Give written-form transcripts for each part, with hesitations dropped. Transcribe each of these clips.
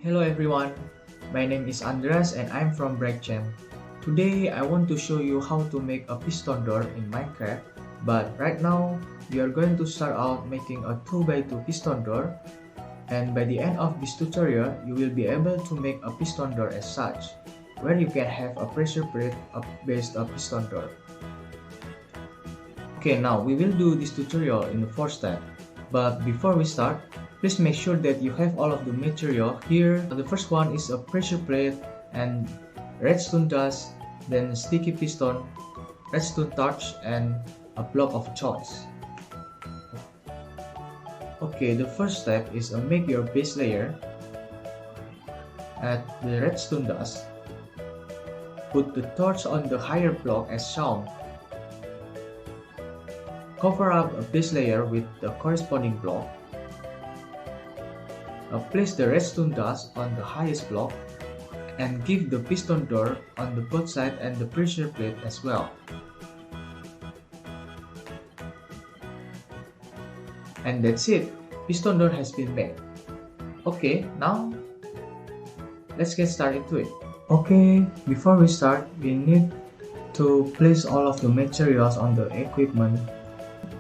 Hello everyone, my name is Andreas and I'm from Brightchamps. Today I want to show you how to make a piston door in Minecraft, but right now we are going to start out making a 2x2 piston door, and by the end of this tutorial you will be able to make a piston door as such, where you can have a pressure plate based on piston door. Okay, now we will do this tutorial in the 4 steps, but before we start, please make sure that you have all of the material here. The first one is a pressure plate and redstone dust, then sticky piston, redstone torch, and a block of choice. Okay, the first step is make your base layer. Add the redstone dust. Put the torch on the higher block as shown. Cover up a base layer with the corresponding block. Place the redstone dust on the highest block and give the piston door on the both side and the pressure plate as well. And that's it, piston door has been made. Okay, now let's get started to it. Okay, before we start, we need to place all of the materials on the equipment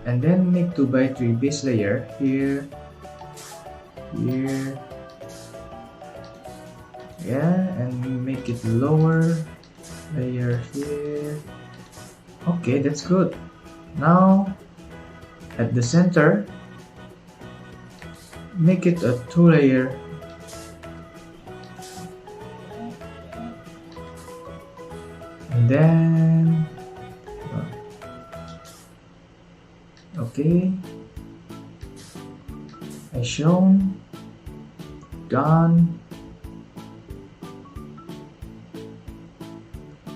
and then make 2x3 base layer here, and make it lower layer here. Okay, that's good. Now at the center, make it a 2-layer. And then okay, as shown. Done.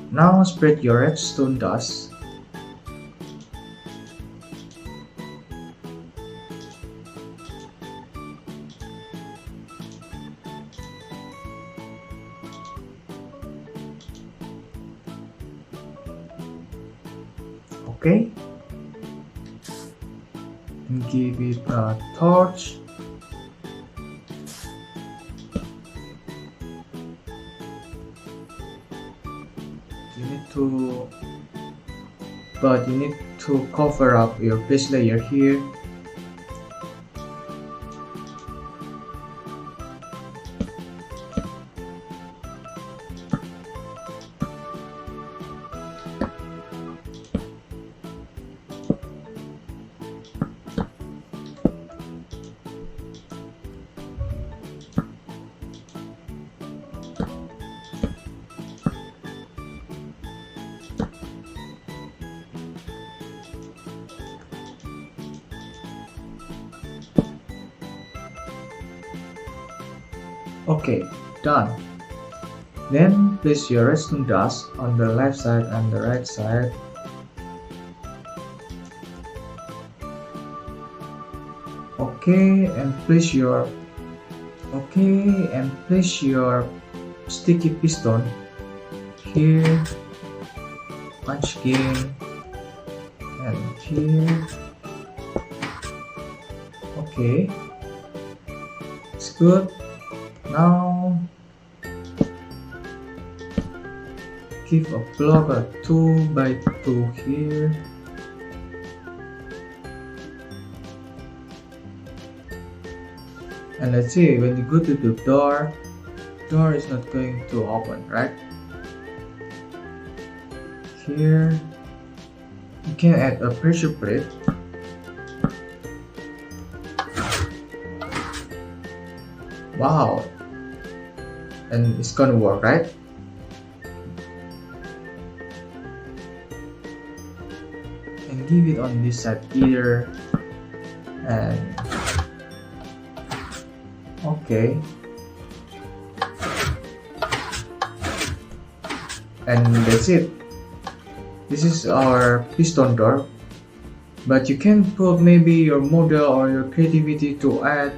Now spread your redstone dust. Okay. And give it a torch. You need to cover up your base layer here. Okay, done. Then place your redstone dust on the left side and the right side. Okay, and place your sticky piston here, punch game, and here. Okay, it's good. Now give a block a 2x2 here. And let's see, when you go to the door is not going to open, right? Here you can add a pressure plate. Wow, and it's gonna work, right? And give it on this side either, and okay, and that's it. This is our piston door, but you can put maybe your model or your creativity to add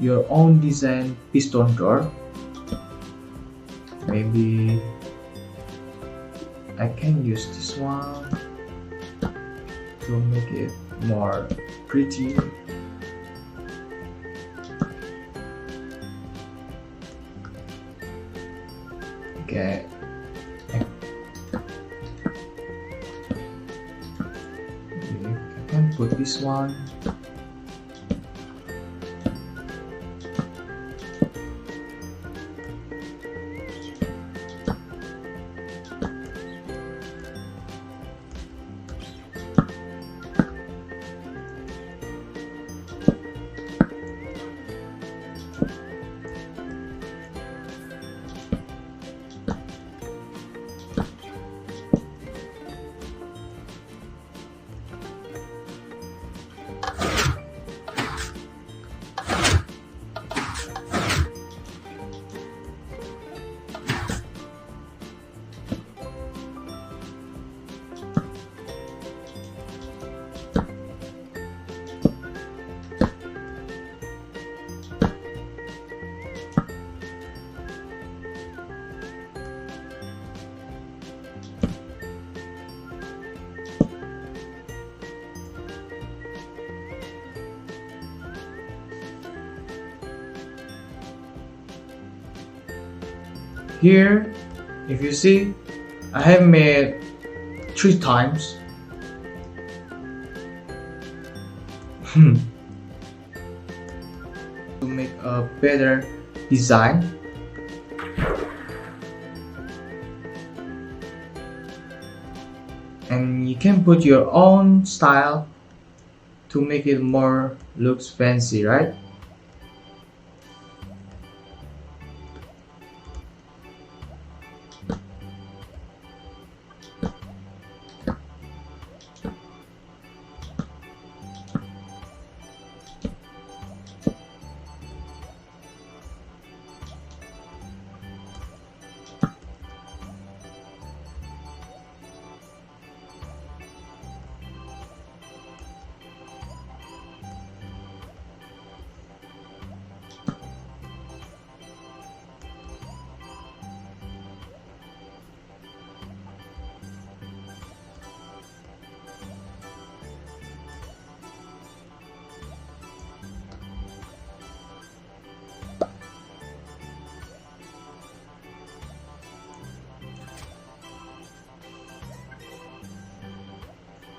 your own design piston door. Maybe I can use this one to make it more pretty. Okay. I can put this one. Here, if you see, I have made 3 times. To make a better design. And you can put your own style to make it more looks fancy, right?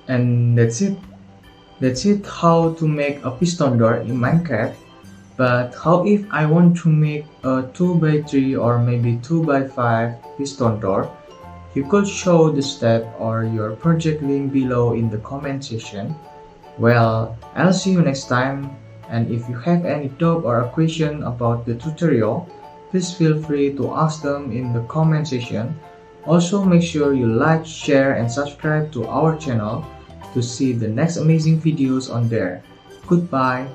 And that's it how to make a piston door in Minecraft. But how if I want to make a 2x3 or maybe 2x5 piston door? You could show the step or your project link below in the comment section. Well, I'll see you next time, and if you have any doubt or a question about the tutorial, please feel free to ask them in the comment section. Also, make sure you like, share and subscribe to our channel to see the next amazing videos on there. Goodbye.